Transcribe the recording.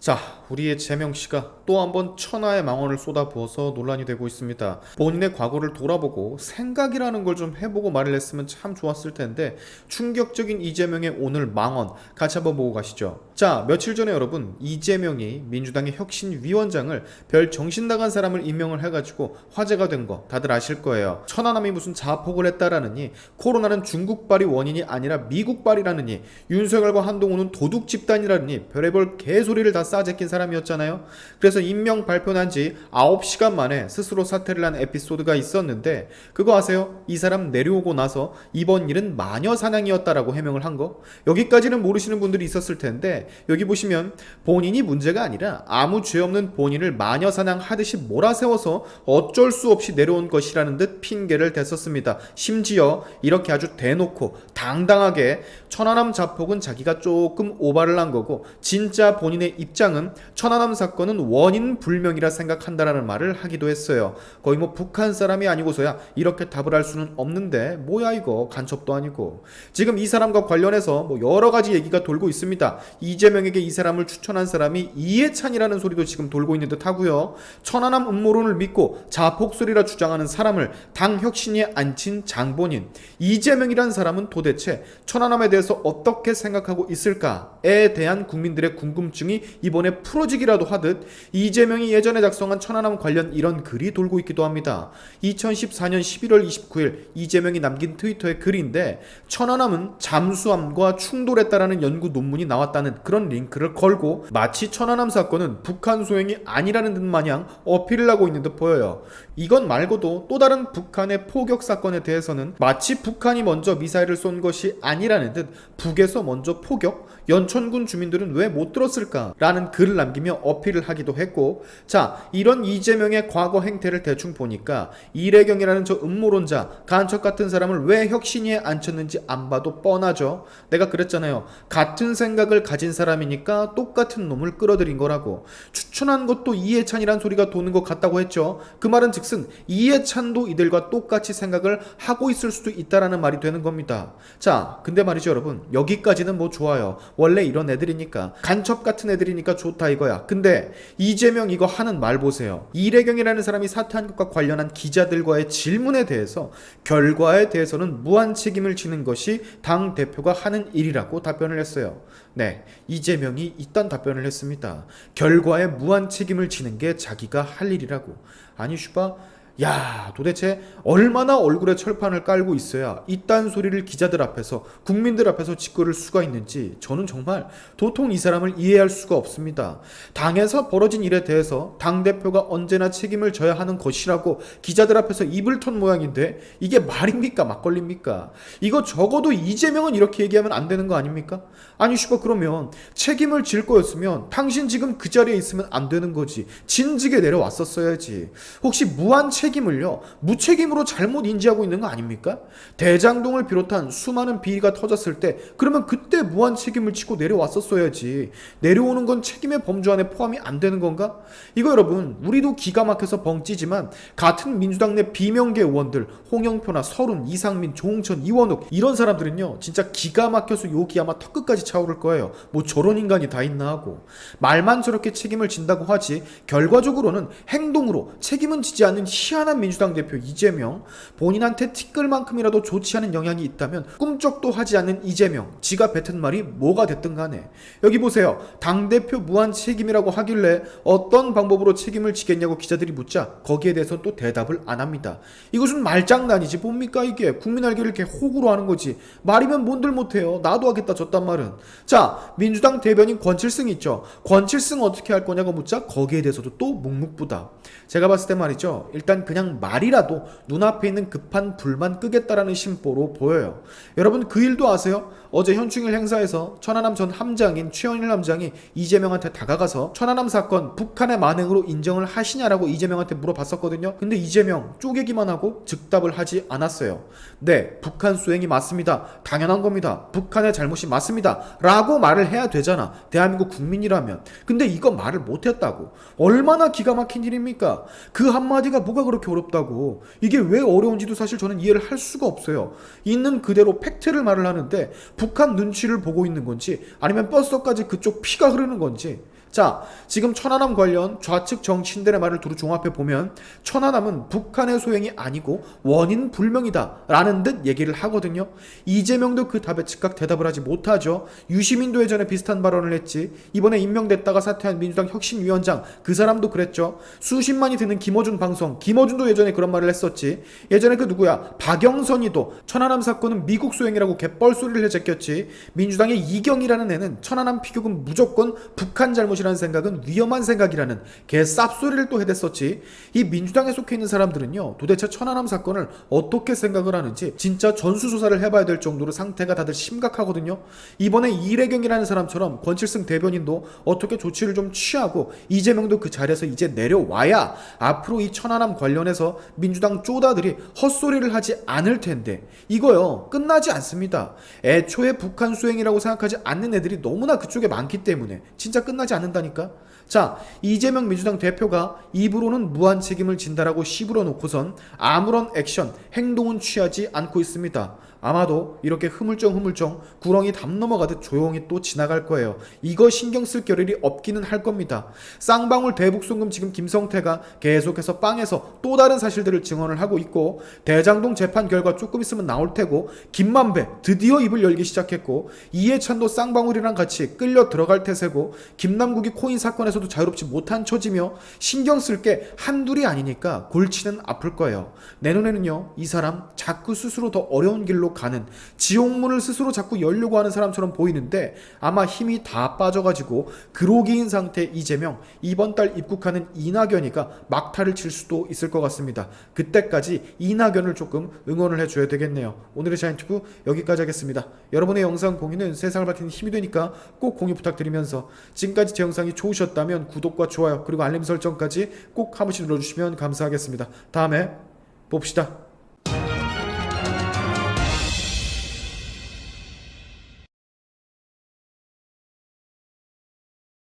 자, 우리의 재명씨가 또 한번 천하의 망언을 쏟아부어서 논란이 되고 있습니다. 본인의 과거를 돌아보고 생각이라는 걸 좀 해보고 말을 했으면 참 좋았을 텐데 충격적인 이재명의 오늘 망언 같이 한번 보고 가시죠. 자, 며칠 전에 여러분 이재명이 민주당의 혁신위원장을 별 정신 나간 사람을 임명을 해가지고 화제가 된 거 다들 아실 거예요. 천안함이 무슨 자폭을 했다라느니, 코로나는 중국발이 원인이 아니라 미국발이라느니, 윤석열과 한동훈은 도둑 집단이라느니 별의별 개소리를 다 싸제낀 사람이었잖아요. 그래서 임명 발표난 지 9시간 만에 스스로 사퇴를 한 에피소드가 있었는데, 그거 아세요? 이 사람 내려오고 나서 이번 일은 마녀 사냥이었다라고 해명을 한 거. 여기까지는 모르시는 분들이 있었을 텐데, 여기 보시면 본인이 문제가 아니라 아무 죄 없는 본인을 마녀 사냥하듯이 몰아세워서 어쩔 수 없이 내려온 것이라는 듯 핑계를 댔었습니다. 심지어 이렇게 아주 대놓고 당당하게 천안함 자폭은 자기가 조금 오바를 한 거고, 진짜 본인의 입장은 천안함 사건은 원인 불명이라 생각한다라는 말을 하기도 했어요. 거의 뭐 북한 사람이 아니고서야 이렇게 답을 할 수는 없는데, 뭐야 이거, 간첩도 아니고. 지금 이 사람과 관련해서 뭐 여러 가지 얘기가 돌고 있습니다. 이재명에게 이 사람을 추천한 사람이 이해찬이라는 소리도 지금 돌고 있는 듯 하고요. 천안함 음모론을 믿고 자폭소리라 주장하는 사람을 당 혁신위에 앉힌 장본인 이재명이란 사람은 도대체 천안함에 대해서 어떻게 생각하고 있을까에 대한 국민들의 궁금증이 이번에 풀어지기라도 하듯 이재명이 예전에 작성한 천안함 관련 이런 글이 돌고 있기도 합니다. 2014년 11월 29일 이재명이 남긴 트위터의 글인데, 천안함은 잠수함과 충돌했다라는 연구 논문이 나왔다는 그런 링크를 걸고 마치 천안함 사건은 북한 소행이 아니라는 듯 마냥 어필을 하고 있는 듯 보여요. 이건 말고도 또 다른 북한의 포격 사건에 대해서는 마치 북한이 먼저 미사일을 쏜 것이 아니라는 듯 북에서 먼저 포격? 연천군 주민들은 왜 못 들었을까? 라는 글을 남기며 어필을 하기도 했고, 자, 이런 이재명의 과거 행태를 대충 보니까 이래경이라는 저 음모론자, 간첩 같은 사람을 왜 혁신위에 앉혔는지 안 봐도 뻔하죠. 내가 그랬잖아요. 같은 생각을 가진 사람이니까 똑같은 놈을 끌어들인 거라고. 추천한 것도 이해찬이란 소리가 도는 것 같다고 했죠. 그 말은 즉슨 이해찬도 이들과 똑같이 생각을 하고 있을 수도 있다라는 말이 되는 겁니다. 자, 근데 말이죠 여러분, 여기까지는 뭐 좋아요. 원래 이런 애들이니까, 간첩 같은 애들이니까 좋다 이거야. 근데 이재명 이거 하는 말 보세요. 이래경이라는 사람이 사퇴한 것과 관련한 기자들과의 질문에 대해서 결과에 대해서는 무한 책임을 지는 것이 당 대표가 하는 일이라고 답변을 했어요. 네, 이재명이 이딴 답변을 했습니다. 결과에 무한 책임을 지는 게 자기가 할 일이라고. 아니 슈바, 야, 도대체 얼마나 얼굴에 철판을 깔고 있어야 이딴 소리를 기자들 앞에서, 국민들 앞에서 짓거릴 수가 있는지 저는 정말 도통 이 사람을 이해할 수가 없습니다. 당에서 벌어진 일에 대해서 당대표가 언제나 책임을 져야 하는 것이라고 기자들 앞에서 입을 턴 모양인데, 이게 말입니까 막걸리입니까? 이거 적어도 이재명은 이렇게 얘기하면 안 되는 거 아닙니까? 아니 슈퍼, 그러면 책임을 질 거였으면 당신 지금 그 자리에 있으면 안 되는 거지. 진즉에 내려왔었어야지. 혹시 무한 책임을요, 무책임으로 잘못 인지하고 있는 거 아닙니까? 대장동을 비롯한 수많은 비리가 터졌을 때 그러면 그때 무한 책임을 지고 내려왔었어야지. 내려오는 건 책임의 범주 안에 포함이 안 되는 건가? 이거 여러분, 우리도 기가 막혀서 벙찌지만 같은 민주당 내 비명계 의원들, 홍영표나 서른, 이상민, 조홍천, 이원욱, 이런 사람들은요 진짜 기가 막혀서 욕이 아마 턱끝까지 차오를 거예요. 뭐 저런 인간이 다 있나 하고. 말만 저렇게 책임을 진다고 하지 결과적으로는 행동으로 책임은 지지 않는 희한한 민주당 대표 이재명, 본인한테 티끌만큼이라도 좋지 않은 영향이 있다면 꿈쩍도 하지 않는 이재명, 지가 뱉은 말이 뭐가 됐든 간에. 여기 보세요. 당대표 무한 책임이라고 하길래 어떤 방법으로 책임을 지겠냐고 기자들이 묻자 거기에 대해서는 또 대답을 안 합니다. 이것은 말장난이지 뭡니까 이게. 국민 알기를 이렇게 호구로 하는 거지. 말이면 뭔들 못해요. 나도 하겠다 저딴 말은. 자, 민주당 대변인 권칠승 있죠. 권칠승 어떻게 할 거냐고 묻자 거기에 대해서도 또 묵묵부답. 제가 봤을 때 말이죠, 일단 그냥 말이라도 눈앞에 있는 급한 불만 끄겠다라는 심보로 보여요. 여러분 그 일도 아세요? 어제 현충일 행사에서 천안함 전 함장인 최현일 함장이 이재명한테 다가가서 천안함 사건 북한의 만행으로 인정을 하시냐라고 이재명한테 물어봤었거든요. 근데 이재명 쪼개기만 하고 즉답을 하지 않았어요. 네, 북한 수행이 맞습니다. 당연한 겁니다. 북한의 잘못이 맞습니다. 라고 말을 해야 되잖아, 대한민국 국민이라면. 근데 이거 말을 못했다고. 얼마나 기가 막힌 일입니까? 그 한마디가 뭐가 그렇게 어렵다고. 이게 왜 어려운지도 사실 저는 이해를 할 수가 없어요. 있는 그대로 팩트를 말을 하는데 북한 눈치를 보고 있는 건지 아니면 뼛속까지 그쪽 피가 흐르는 건지. 자, 지금 천안함 관련 좌측 정치인들의 말을 두루 종합해 보면 천안함은 북한의 소행이 아니고 원인 불명이다 라는 듯 얘기를 하거든요. 이재명도 그 답에 즉각 대답을 하지 못하죠. 유시민도 예전에 비슷한 발언을 했지. 이번에 임명됐다가 사퇴한 민주당 혁신위원장 그 사람도 그랬죠. 수십만이 되는 김어준 방송, 김어준도 예전에 그런 말을 했었지. 예전에 그 누구야, 박영선이도 천안함 사건은 미국 소행이라고 개뻘소리를 해제꼈지. 민주당의 이경이라는 애는 천안함 피격은 무조건 북한 잘못이라는 생각은 위험한 생각이라는 개 쌉소리를 또 해댔었지. 이 민주당에 속해 있는 사람들은요, 도대체 천안함 사건을 어떻게 생각을 하는지 진짜 전수조사를 해봐야 될 정도로 상태가 다들 심각하거든요. 이번에 이래경이라는 사람처럼 권칠승 대변인도 어떻게 조치를 좀 취하고 이재명도 그 자리에서 이제 내려와야 앞으로 이 천안함 관련해서 민주당 쪼다들이 헛소리를 하지 않을 텐데, 이거요 끝나지 않습니다. 애초에 북한 수행이라고 생각하지 않는 애들이 너무나 그쪽에 많기 때문에 진짜 끝나지 않는다니까. 자, 이재명 민주당 대표가 입으로는 무한 책임을 진다라고 씹으러 놓고선 아무런 액션, 행동은 취하지 않고 있습니다. 아마도 이렇게 흐물쩡 구렁이 담 넘어가듯 조용히 또 지나갈 거예요. 이거 신경 쓸 겨를이 없기는 할 겁니다. 쌍방울 대북송금 지금 김성태가 계속해서 빵에서 또 다른 사실들을 증언을 하고 있고, 대장동 재판 결과 조금 있으면 나올 테고, 김만배 드디어 입을 열기 시작했고, 이해찬도 쌍방울이랑 같이 끌려 들어갈 태세고, 김남국이 코인 사건에서도 자유롭지 못한 처지며 신경 쓸 게 한둘이 아니니까 골치는 아플 거예요. 내 눈에는요, 이 사람 자꾸 스스로 더 어려운 길로 가는, 지옥문을 스스로 자꾸 열려고 하는 사람처럼 보이는데 아마 힘이 다 빠져가지고 그로기인 상태 이재명, 이번 달 입국하는 이낙연이가 막타를 칠 수도 있을 것 같습니다. 그때까지 이낙연을 조금 응원을 해줘야 되겠네요. 오늘의 자연튜브 여기까지 하겠습니다. 여러분의 영상 공유는 세상을 밝히는 힘이 되니까 꼭 공유 부탁드리면서, 지금까지 제 영상이 좋으셨다면 구독과 좋아요 그리고 알림 설정까지 꼭 한 번씩 눌러주시면 감사하겠습니다. 다음에 봅시다.